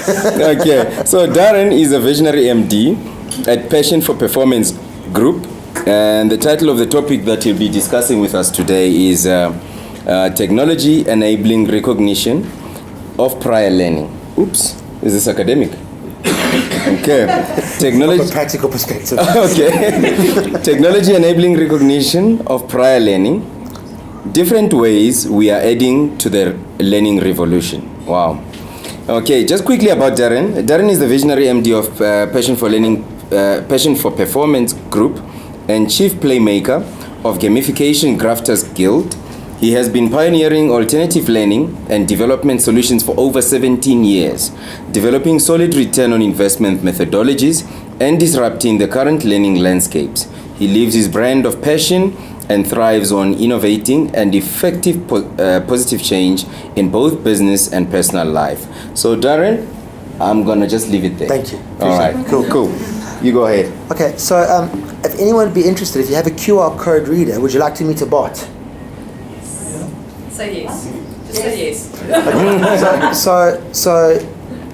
Okay, so Darren is a visionary MD at Passion for Performance Group, and the title of the topic that he'll be discussing with us today is technology enabling recognition of prior learning. Oops, is this academic? Okay, technology. From a practical perspective. Okay, technology enabling recognition of prior learning. Different ways we are adding to the learning revolution. Wow. Okay, just quickly about Darren. Darren is the visionary MD of Passion for Performance Group and Chief Playmaker of Gamification Grafters Guild. He has been pioneering alternative learning and development solutions for over 17 years, developing solid return on investment methodologies and disrupting the current learning landscapes. He lives his brand of passion and thrives on innovating and effective positive change in both business and personal life. So Darren, I'm gonna just leave it there. Thank you. All right, cool. You go ahead. Okay, so if anyone would be interested, if you have a QR code reader, would you like to meet a bot? Say yes. Just say yes. Okay.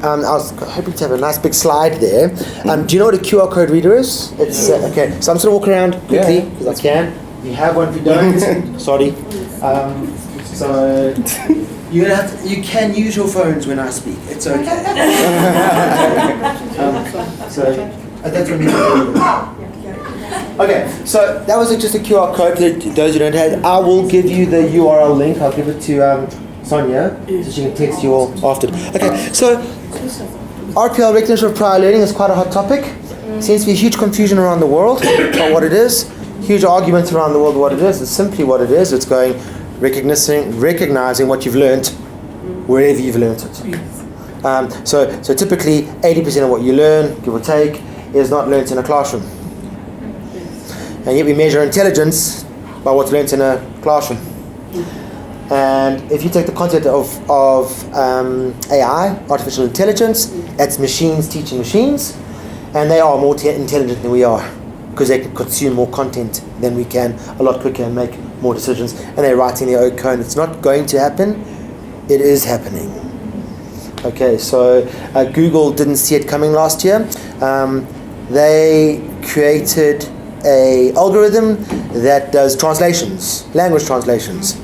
I was hoping to have a nice big slide there. Do you know what a QR code reader is? It's okay. So I'm just gonna walk around quickly because I can. You have one. If you don't, sorry. So you can use your phones when I speak. It's okay. That's what Okay, so that was just a QR code to those who don't have. I will give you the URL link. I'll give it to Sonia so she can text you all after. Okay, so RPL, recognition of prior learning, is quite a hot topic. Seems to be huge confusion around the world about what it is. Huge arguments around the world what it is. It's simply what it is. It's going recognizing what you've learned wherever you've learned it. So typically 80% of what you learn, give or take, is not learnt in a classroom. And yet we measure intelligence by what's learnt in a classroom. And if you take the concept of AI, artificial intelligence, that's machines teaching machines, and they are more intelligent than we are because they can consume more content than we can a lot quicker and make more decisions, and they're writing their own code. It's not going to happen, it is happening. Okay, so Google didn't see it coming last year. They created an algorithm that does translations, language translations.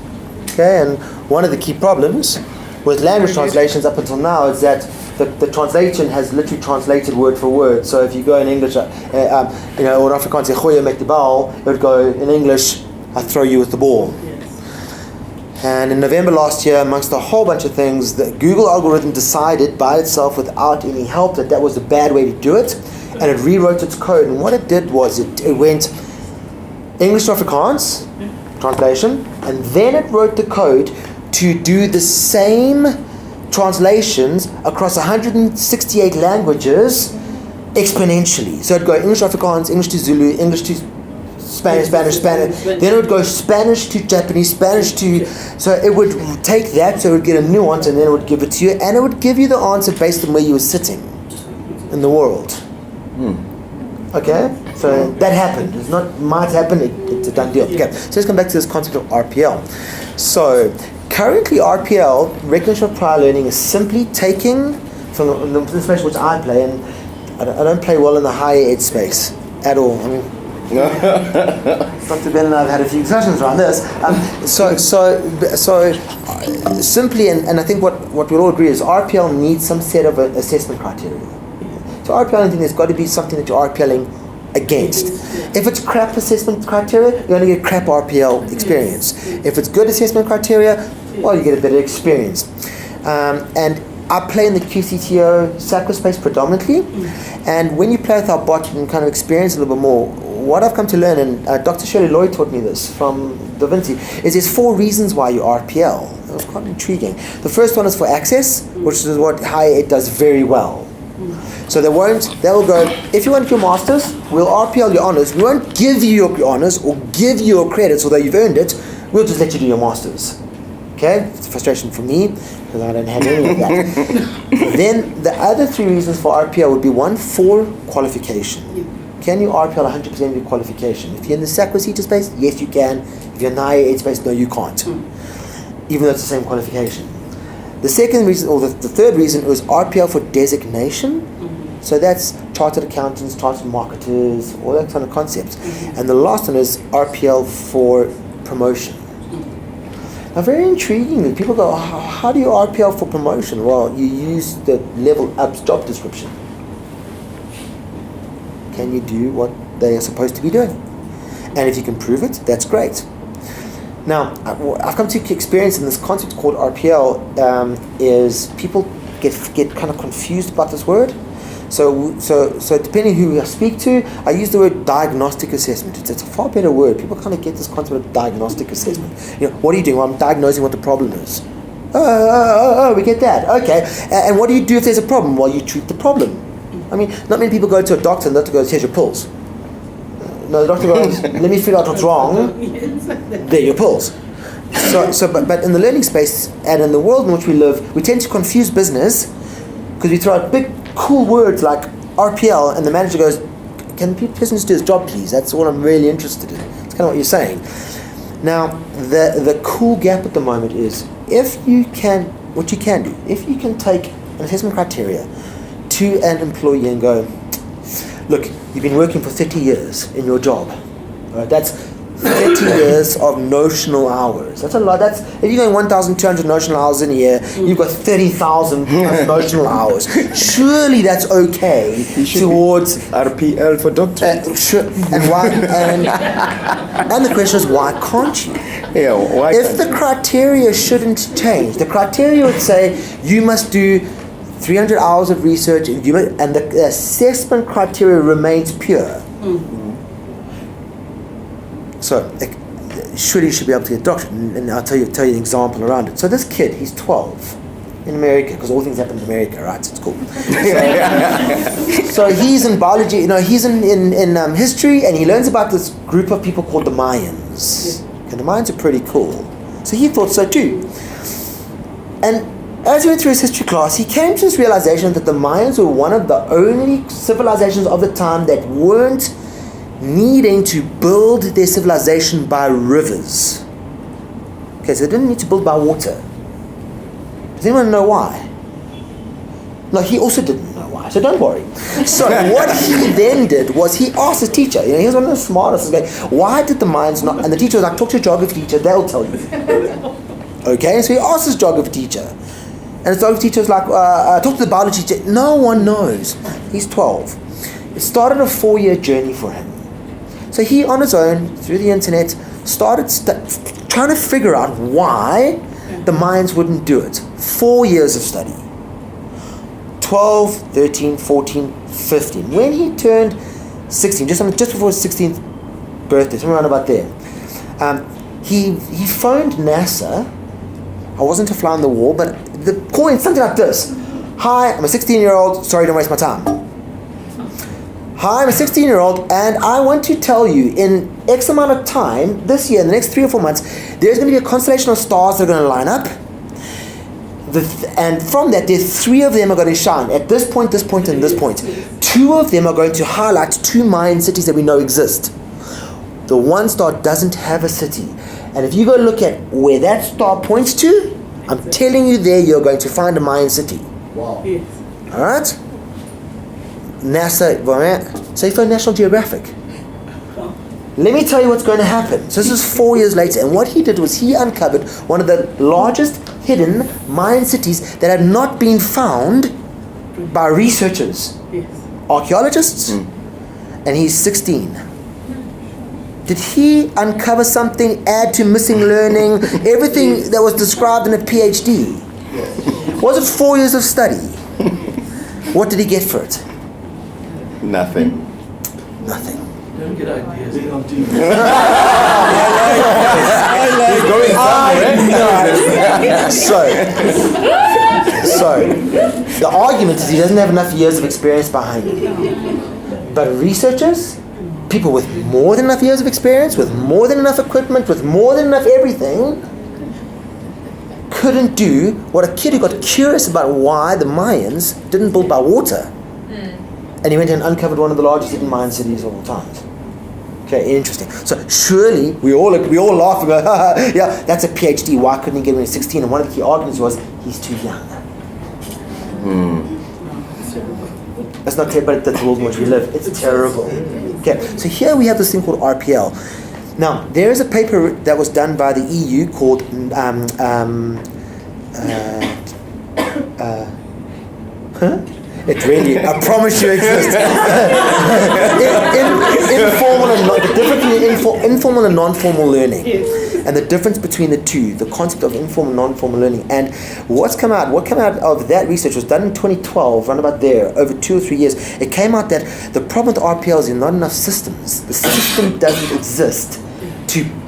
Okay, and one of the key problems with language translations up until now is that the translation has literally translated word for word. So if you go in English, or in Afrikaans, it would go in English, I throw you with the ball. And in November last year, amongst a whole bunch of things, the Google algorithm decided by itself without any help that was a bad way to do it, and it rewrote its code. And what it did was it went English to Afrikaans, translation, and then it wrote the code to do the same translations across 168 languages exponentially. So it'd go English to Afrikaans, English to Zulu, English to Spanish. Then it would go Spanish to Japanese, Spanish to... So it would take that, so it would get a nuance, and then it would give it to you, and it would give you the answer based on where you were sitting in the world. Okay? So that happened. It's not might happen, it's a done deal. Okay, so let's come back to this concept of RPL. So currently RPL, recognition of prior learning, is simply taking from the information which I play, and I don't play well in the higher ed space at all. I mean, Dr. Ben and I have had a few discussions around this. So simply, and I think what we'll all agree is RPL needs some set of assessment criteria. So RPL, I think there's got to be something that you're RPLing against. If it's crap assessment criteria, you're going to get crap RPL experience. If it's good assessment criteria, well, you get a better experience. And I play in the QCTO Sacra space predominantly, and when you play with our bot, you can kind of experience a little bit more. What I've come to learn, and Dr. Shirley Lloyd taught me this from Vinci, is there's 4 reasons why you RPL. It was quite intriguing. The first one is for access, which is what higher ed does very well. So they'll go, if you want your masters, we'll RPL your honors. We won't give you your honors or give you your credits, although you've earned it. We'll just let you do your masters. Okay? It's a frustration for me because I don't have any of that. Then the other 3 reasons for RPL would be 1, for qualification. Can you RPL 100% of your qualification? If you're in the Curiosita space, yes you can. If you're in the higher ed space, no you can't. Even though it's the same qualification. The second reason, or the third reason, was RPL for designation. So that's chartered accountants, chartered marketers, all that kind of concepts. And the last one is RPL for promotion. Now, very intriguingly, people go, how do you RPL for promotion? Well, you use the level up's job description. Can you do what they are supposed to be doing? And if you can prove it, that's great. Now, I've come to experience in this concept called RPL is people get kind of confused about this word. So depending who I speak to, I use the word diagnostic assessment. It's a far better word. People kind of get this concept of diagnostic assessment. What are you doing? Well, I'm diagnosing what the problem is. Oh, we get that. Okay. And what do you do if there's a problem? Well, you treat the problem. I mean, not many people go to a doctor and the doctor goes, here's your pills. No, the doctor goes, let me figure out what's wrong. There are your pills. But in the learning space and in the world in which we live, we tend to confuse business because we throw out big, cool words like RPL, and the manager goes, can the person just do his job, please? That's what I'm really interested in. That's kind of what you're saying. Now, the cool gap at the moment is if you can take an assessment criteria to an employee and go, look, you've been working for 30 years in your job. Right? That's 30 years of notional hours. That's a lot. That's if you're going 1,200 notional hours in a year, you've got 30,000 notional hours. Surely that's okay towards RPL for doctorate. Sure. And why? And the question is, why can't you? Yeah, why? If the criteria shouldn't change, the criteria would say you must do 300 hours of research, and the assessment criteria remains pure. So, surely you should be able to get a doctorate, and I'll tell you an example around it. So this kid, he's 12 in America, because all things happen in America, right? So it's cool. So he's in biology, he's in history, and he learns about this group of people called the Mayans. And the Mayans are pretty cool. So he thought so too. And as he went through his history class, he came to this realization that the Mayans were one of the only civilizations of the time that weren't needing to build their civilization by rivers. Okay, so they didn't need to build by water. Does anyone know why? No, he also didn't know why, so don't worry. So what he then did was he asked his teacher, he was one of the smartest, why did the Mayans not, and the teacher was like, talk to your geography teacher, they'll tell you. Okay, so he asked his geography teacher, and his geography teacher was like, talk to the biology teacher. No one knows. He's 12. It started a 4-year journey for him. So he, on his own, through the internet, started trying to figure out why the Mayans wouldn't do it. 4 years of study. 12, 13, 14, 15. When he turned 16, just before his 16th birthday, somewhere around about there, he phoned NASA. I wasn't a fly on the wall, but the call went something like this. Hi, I'm a 16-year-old. Sorry, don't waste my time. Hi, I'm a 16-year-old, and I want to tell you, in X amount of time, this year, in the next 3 or 4 months, there's going to be a constellation of stars that are going to line up. And from that, there's 3 of them are going to shine at this point, and this point. 2 of them are going to highlight 2 Mayan cities that we know exist. The one star doesn't have a city. And if you go look at where that star points to, I'm telling you there, you're going to find a Mayan city. Wow. All right? NASA, so he phoned National Geographic. Let me tell you what's going to happen. So this is 4 years later, and what he did was he uncovered one of the largest hidden Mayan cities that had not been found by researchers, archaeologists, and he's 16. Did he uncover something, add to missing learning, everything that was described in a PhD? Was it 4 years of study? What did he get for it? Nothing. Nothing. Don't get ideas, don't do So the argument is he doesn't have enough years of experience behind him. But researchers, people with more than enough years of experience, with more than enough equipment, with more than enough everything, couldn't do what a kid who got curious about why the Mayans didn't build by water. And he went and uncovered one of the largest hidden Mayan cities of all time. Okay, interesting. So surely we all laugh and go, yeah, that's a PhD. Why couldn't he get him at 16? And one of the key arguments was he's too young. That's not terrible, but that's the world in which we live. It's terrible. Okay, so here we have this thing called RPL. Now, there is a paper that was done by the EU called It really, I promise you exists. The difference between informal and non-formal learning, and the difference between the two, the concept of informal and non-formal learning. And what came out of that research was done in 2012, around about there, over 2 or 3 years. It came out that the problem with RPL is there are not enough systems. The system doesn't exist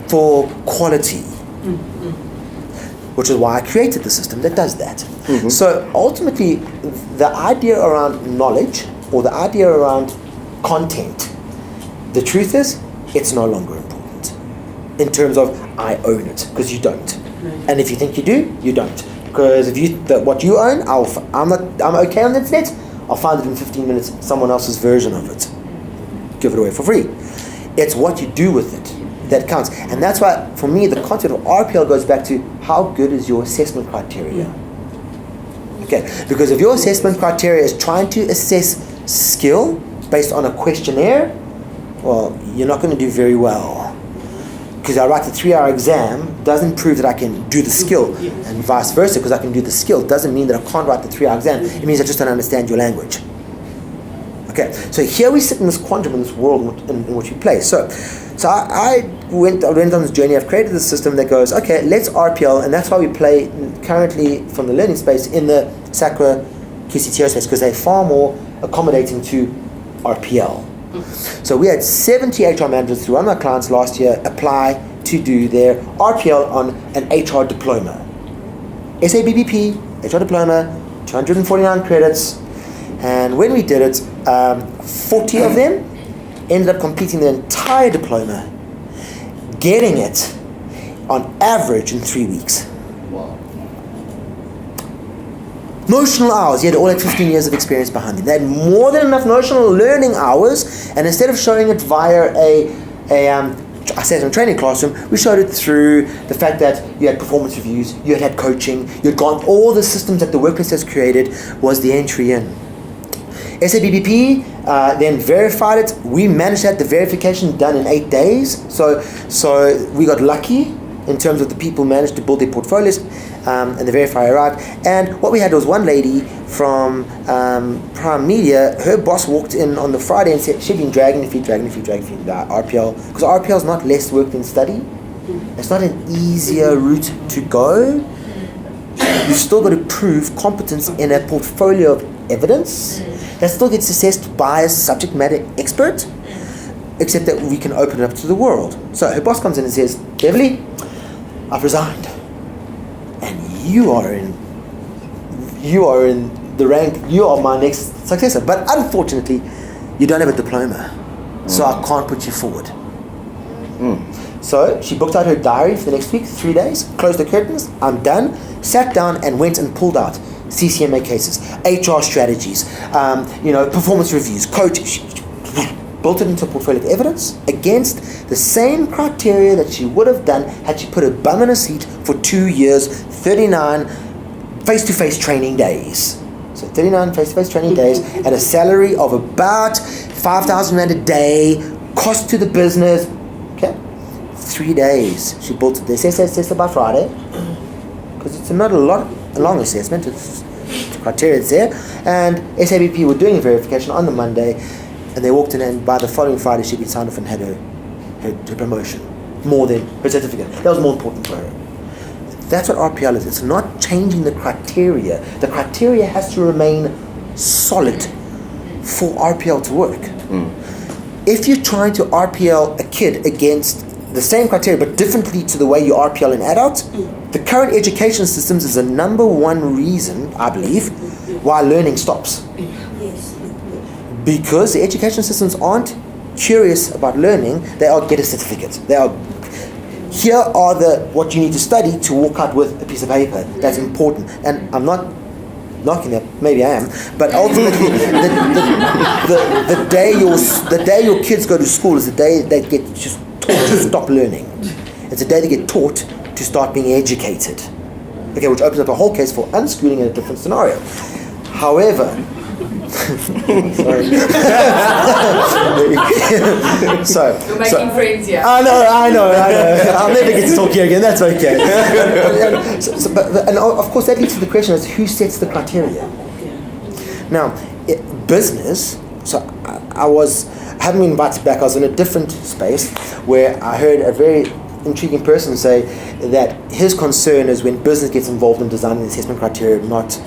for quality. Which is why I created the system that does that. Mm-hmm. So ultimately, the idea around knowledge, or the idea around content, the truth is, it's no longer important. In terms of, I own it, because you don't. And if you think you do, you don't. Because if what you own, I'm okay on the internet, I'll find it in 15 minutes, someone else's version of it. Give it away for free. It's what you do with it that counts. And that's why, for me, the concept of RPL goes back to how good is your assessment criteria. Okay, because if your assessment criteria is trying to assess skill based on a questionnaire, well, you're not going to do very well. Because I write the 3-hour exam doesn't prove that I can do the skill, and vice versa, because I can do the skill doesn't mean that I can't write the 3-hour exam. It means I just don't understand your language. Okay, so here we sit in this quantum, in this world in which we play. So I went on this journey. I've created this system that goes, okay, let's RPL, and that's why we play currently from the learning space in the Sacra QCTO space, because they're far more accommodating to RPL. So we had 70 HR managers through one of my clients last year apply to do their RPL on an HR diploma. SABBP, HR diploma, 249 credits. And when we did it, 40 of them ended up completing the entire diploma, getting it on average in 3 weeks. Wow. Notional hours, they all had 15 years of experience behind them. They had more than enough notional learning hours, and instead of showing it via I said in a training classroom, we showed it through the fact that you had performance reviews, you had coaching, you had gone, all the systems that the workplace has created was the entry in. SABBP then verified it. We managed to have the verification done in 8 days. So we got lucky in terms of the people managed to build their portfolios, and the verifier arrived. And what we had was one lady from Prime Media. Her boss walked in on the Friday and said she'd been dragging the feet, RPL, because RPL is not less work than study. It's not an easier route to go. You've still got to prove competence in a portfolio of evidence that still gets assessed by a subject matter expert, except that we can open it up to the world. So her boss comes in and says, Beverly, I've resigned, and you are in the rank, you are my next successor, but unfortunately you don't have a diploma, so I can't put you forward. So she booked out her diary for the next week, 3 days, closed the curtains, I'm done, sat down and went and pulled out CCMA cases, HR strategies, performance reviews, coaching. She built it into a portfolio of evidence against the same criteria that she would have done had she put her bum in a seat for 2 years, 39 face-to-face training days. So 39 face-to-face training days at a salary of about 5,000 Rand a day, cost to the business. Okay, 3 days. She built it. They say by Friday, because it's not a long assessment. It's criteria is there. And SABP were doing a verification on the Monday, and they walked in, and by the following Friday she'd been signed off and had her promotion, more than her certificate. That was more important for her. That's what RPL is. It's not changing the criteria. The criteria has to remain solid for RPL to work. If you're trying to RPL a kid against the same criteria but differently to the way you RPL an adult, the current education systems is the number one reason, I believe, why learning stops. Because the education systems aren't curious about learning, they are get a certificate. Here are what you need to study to walk out with a piece of paper. That's important. And I'm not knocking that. Maybe I am, but ultimately, the day your kids go to school is the day they get just taught to stop learning. It's the day they get taught to start being educated. Okay, which opens up a whole case for unschooling in a different scenario. However, sorry. You're making friends here. I know. I'll never get to talk here again. That's okay. And of course, that leads to the question: is who sets the criteria? Now, business. So I haven't been invited back. I was in a different space where I heard a very intriguing person say that his concern is when business gets involved in designing the assessment criteria, not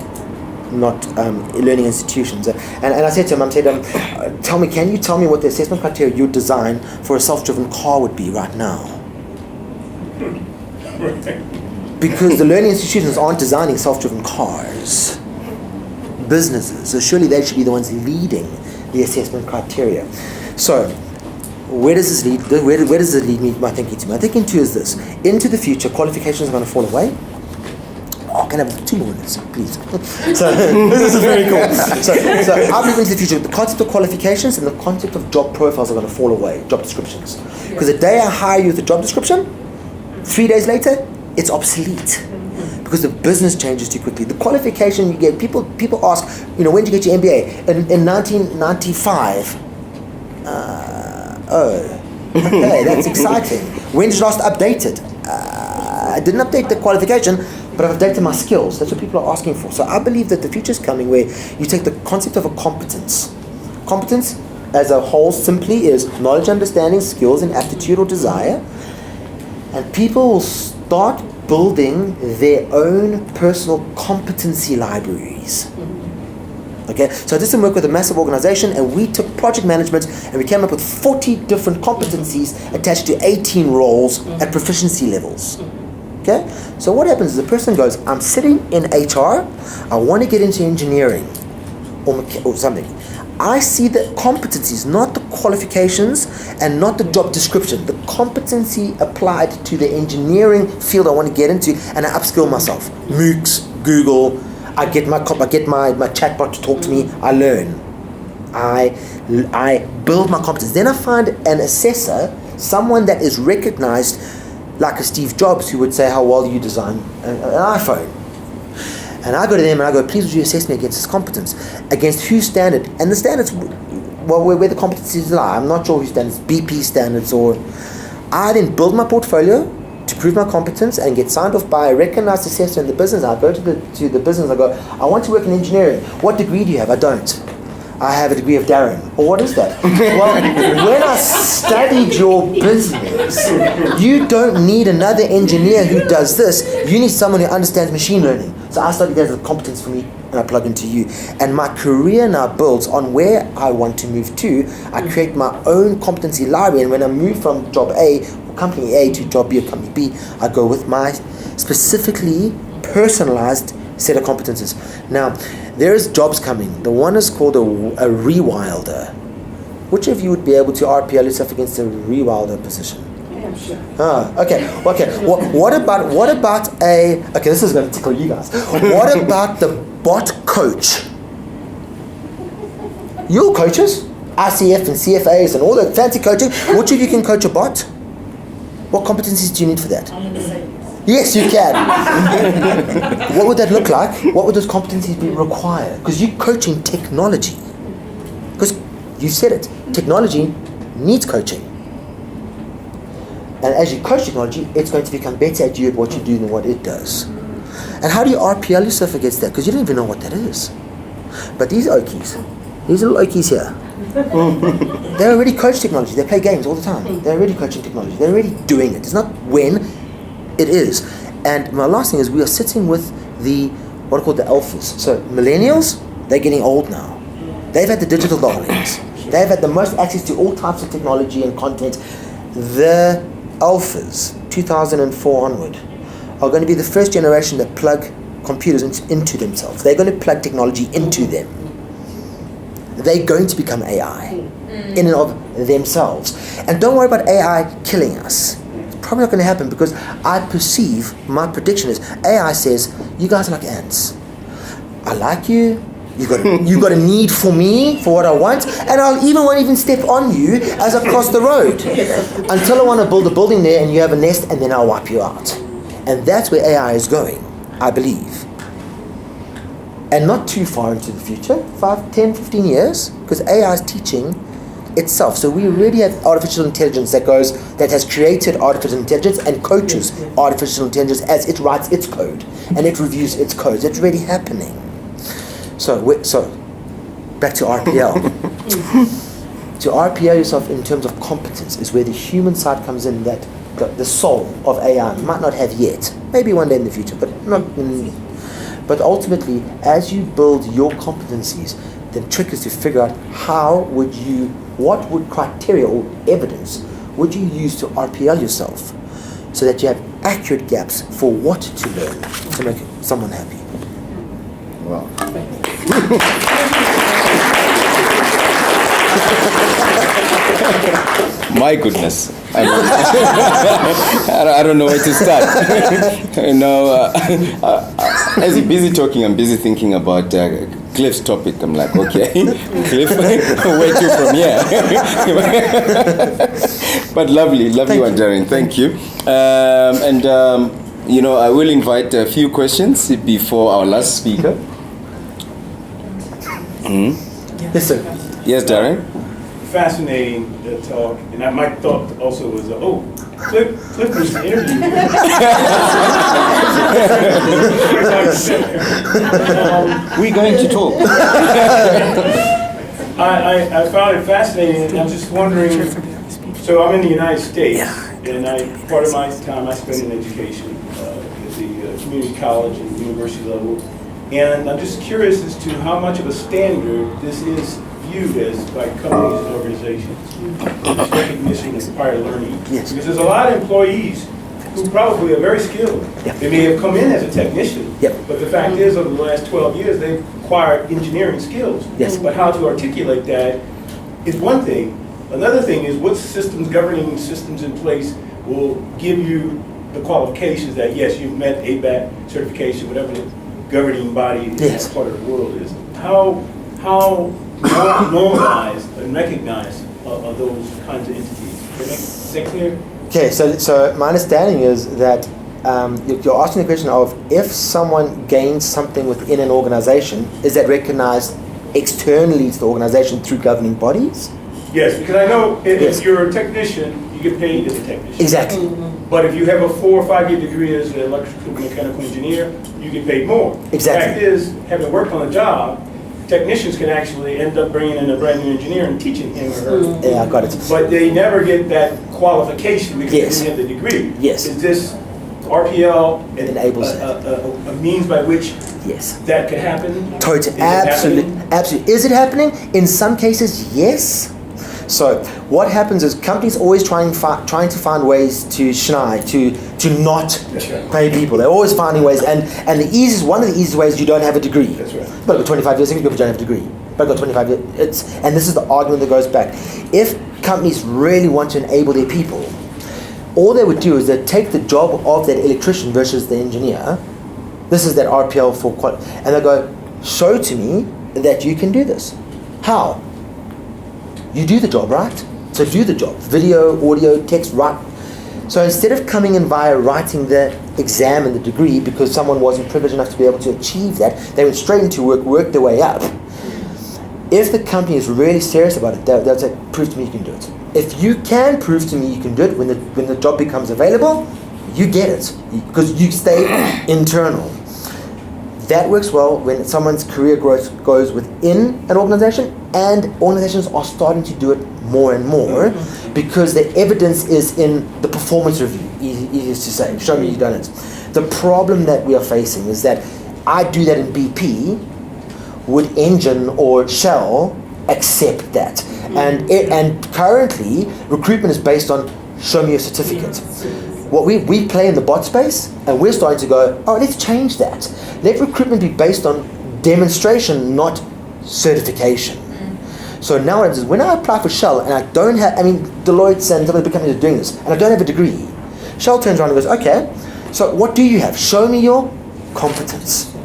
learning institutions. And I said to him, can you tell me what the assessment criteria you design for a self-driven car would be right now? Because the learning institutions aren't designing self-driven cars. Businesses. So surely they should be the ones leading the assessment criteria. So where does this lead? Where does it lead me? My thinking to? My thinking to is this: into the future, qualifications are going to fall away. Oh, can I have 2 more minutes, please? So this is very cool. So I believe into the future, the concept of qualifications and the concept of job profiles are going to fall away. Job descriptions, because the day I hire you with a job description, 3 days later, it's obsolete. Because the business changes too quickly. The qualification you get, people ask, when did you get your MBA? In 1995. Okay, that's exciting. When did you last update it? I didn't update the qualification, but I've updated my skills. That's what people are asking for. So I believe that the future is coming where you take the concept of a competence. Competence as a whole simply is knowledge, understanding, skills, and aptitude or desire. And people will start building their own personal competency libraries. Okay, so I did some work with a massive organization, and we took project management and we came up with 40 different competencies attached to 18 roles at proficiency levels. Okay, so what happens is the person goes, I'm sitting in HR, I want to get into engineering or something. I see the competencies, not the qualifications and not the job description, the competency applied to the engineering field I want to get into, and I upskill myself. MOOCs, Google, I get my chatbot to talk to me. I learn. I build my competence. Then I find an assessor, someone that is recognized, like a Steve Jobs, who would say how well you design an iPhone. And I go to them and I go, please would you assess me against this competence? Against whose standard? And the standards, well, where the competencies lie. I'm not sure whose standards, BP standards or... I then build my portfolio to prove my competence and get signed off by a recognized assessor in the business. I go to the business, I go, I want to work in engineering. What degree do you have? I don't. I have a degree of Darren. Or what is that? Well, when I studied your business, you don't need another engineer who does this. You need someone who understands machine learning. So I studied that as a competence for me, and I plug into you. And my career now builds on where I want to move to. I create my own competency library, and when I move from job A, company A, to job B or company B, I go with my specifically personalized set of competences. Now, there's jobs coming. The one is called a rewilder. Which of you would be able to RPL yourself against a rewilder position? Yeah, sure. Okay. What about a... Okay, this is going to tickle you guys. What about the bot coach? You're coaches, ICF and CFAs and all that fancy coaching. Which of you can coach a bot? What competencies do you need for that? Yes, you can. What would that look like? What would those competencies be required? Because you're coaching technology. Because you said it. Technology needs coaching. And as you coach technology, it's going to become better at you at what you do than what it does. And how do you RPL yourself against that? Because you don't even know what that is. But these Okies, these little Okies here, they already coach technology. They play games all the time. They're already coaching technology. They're already doing it. It's not when, it is. And my last thing is we are sitting with what are called the alphas. So millennials, they're getting old now. They've had the digital darlings. They've had the most access to all types of technology and content. The alphas, 2004 onward, are going to be the first generation that plug computers into themselves. They're going to plug technology into them. They're going to become AI in and of themselves. And don't worry about AI killing us. It's probably not going to happen because I perceive, my prediction is, AI says, you guys are like ants. I like you. You got a need for me, for what I want, and won't even step on you as I cross the road until I want to build a building there and you have a nest, and then I'll wipe you out. And that's where AI is going, I believe. And not too far into the future, 5, 10, 15 years, because AI is teaching itself. So we already have artificial intelligence that has created artificial intelligence and coaches artificial intelligence as it writes its code and it reviews its codes. It's already happening. So back to RPL. To RPL yourself in terms of competence is where the human side comes in, that the soul of AI might not have yet. Maybe one day in the future, but not in. But ultimately, as you build your competencies, the trick is to figure out what would criteria or evidence would you use to RPL yourself so that you have accurate gaps for what to learn to make someone happy. Wow. My goodness. I don't know where to start. As you're busy talking, I'm busy thinking about Cliff's topic. I'm like, okay, Cliff, where to from here? But lovely one, Darren. Thank you. I will invite a few questions before our last speaker. Yes, sir. Yes, Darren. Fascinating talk, and my thought also was, Cliff was the interview. We're going to talk. I found it fascinating, and I'm just wondering, so I'm in the United States, and part of my time I spent in education at the community college and university level, and I'm just curious as to how much of a standard this is viewed as by companies and organizations. This recognition of prior learning. Yes. Because there's a lot of employees who probably are very skilled. Yep. They may have come in as a technician, Yep. but the fact is over the last 12 years they've acquired engineering skills. Yes. But how to articulate that is one thing. Another thing is what governing systems in place will give you the qualifications that yes, you've met ABAT certification, whatever the governing body in that part of the world is. How normalized and recognized are those kinds of entities? Is that clear? Okay, so my understanding is that you're asking the question of if someone gains something within an organization, is that recognized externally to the organization through governing bodies? Yes, because I know if you're a technician, you get paid as a technician. Exactly. But if you have a 4 or 5 year degree as an electrical mechanical engineer, you get paid more. Exactly. The fact is, having worked on a job, technicians can actually end up bringing in a brand new engineer and teaching him or her. Yeah, I got it. But they never get that qualification because Yes. they didn't have the degree. Yes. Is this RPL Enables a means by which Yes. that could happen? Totally. Is it happening? Absolutely. Is it happening? In some cases, yes. So what happens is companies always trying to find ways to not pay people. They're always finding ways, and one of the easiest ways you don't have a degree. That's right. But I've got 25 years, people don't have a degree. But I've got 25 years. And this is the argument that goes back. If companies really want to enable their people, all they would do is they'd take the job of that electrician versus the engineer. This is that RPL for quality, and they go, show to me that you can do this. How? You do the job, right? So do the job. Video, audio, text, write. So instead of coming in via writing the exam and the degree because someone wasn't privileged enough to be able to achieve that, they went straight into work their way up. If the company is really serious about it, they'll say, prove to me you can do it. If you can prove to me you can do it, when the job becomes available, you get it because you stay internal. That works well when someone's career growth goes within an organization, and organizations are starting to do it more and more because the evidence is in the performance review. Easiest to say, show me you've done it. The problem that we are facing is that I do that in BP, would Engine or Shell accept that? And currently, recruitment is based on show me your certificate. What we play in the bot space, and we're starting to go, let's change that. Let recruitment be based on demonstration, not certification. So nowadays, when I apply for Shell and I don't have, Deloitte and other big companies are doing this, and I don't have a degree, Shell turns around and goes, okay, so what do you have? Show me your competence.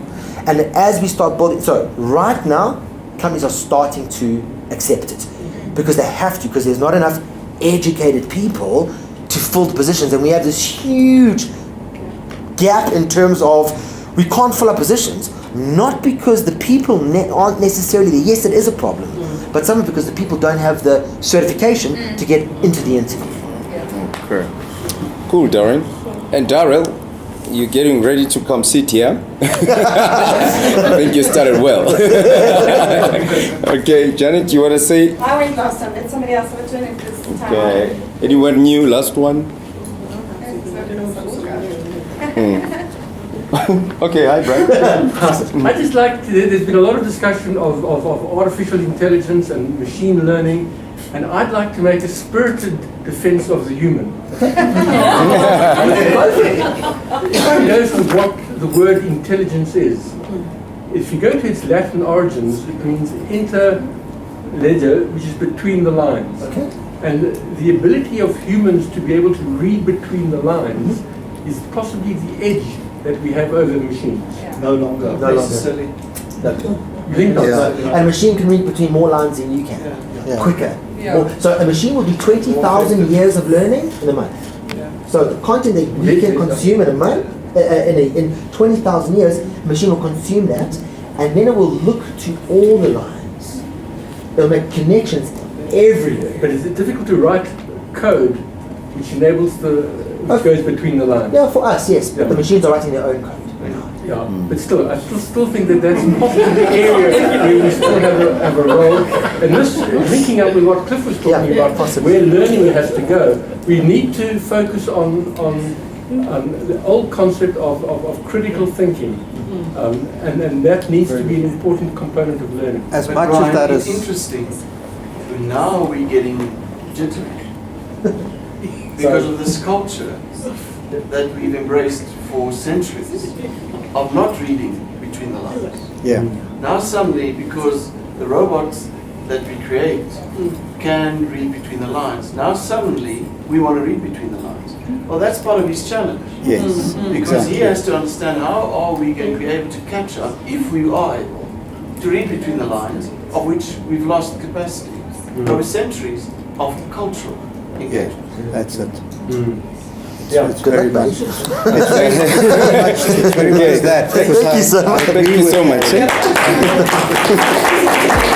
And as we start building, so right now, companies are starting to accept it because they have to, because there's not enough educated people to fill the positions, and we have this huge gap in terms of we can't fill our positions, not because the people aren't necessarily there. Yes, it is a problem, but some because the people don't have the certification to get into the interview. Okay. Cool, Darren. And Darrell, you're getting ready to come sit here. I think you started well. Okay, Janet, you want to say? I went last time. Let somebody else have a turn this time. Okay. Anyone new? Last one? Okay, hi, Brad. I just like, there's been a lot of discussion of artificial intelligence and machine learning, and I'd like to make a spirited defense of the human. If one goes to what the word intelligence is, if you go to its Latin origins, it means inter ledger, which is between the lines. Okay. And the ability of humans to be able to read between the lines is possibly the edge that we have over the machines. No longer necessarily. You think not? And a machine can read between more lines than you can, quicker. Yeah. So a machine will do 20,000 years of learning in a month. So the content that we can consume in a month, in 20,000 years, a machine will consume that, and then it will look to all the lines. It'll make connections everywhere. But is it difficult to write code which enables which goes between the lines? Yeah, for us, yes, but the machines are writing their own code. Yeah, but still, I still think that that's possibly the area where we still have a role. And this, linking up with what Cliff was talking about, possibly. where learning has to go, we need to focus on the old concept of critical thinking. And that needs to be an important component of learning. As But much Brian, as that it's is interesting. Now we're getting jittery because of this culture that we've embraced for centuries of not reading between the lines. yeah. Now suddenly, because the robots that we create can read between the lines, now suddenly we want to read between the lines. Well, that's part of his challenge. Yes. Because he has to understand how are we going to be able to catch up if we are able to read between the lines, of which we've lost capacity over centuries of cultural Yeah. engagement. That's it. Yeah. It's Good very luck, much. buddy. It's very much that. Thank you so much. Thank you so much.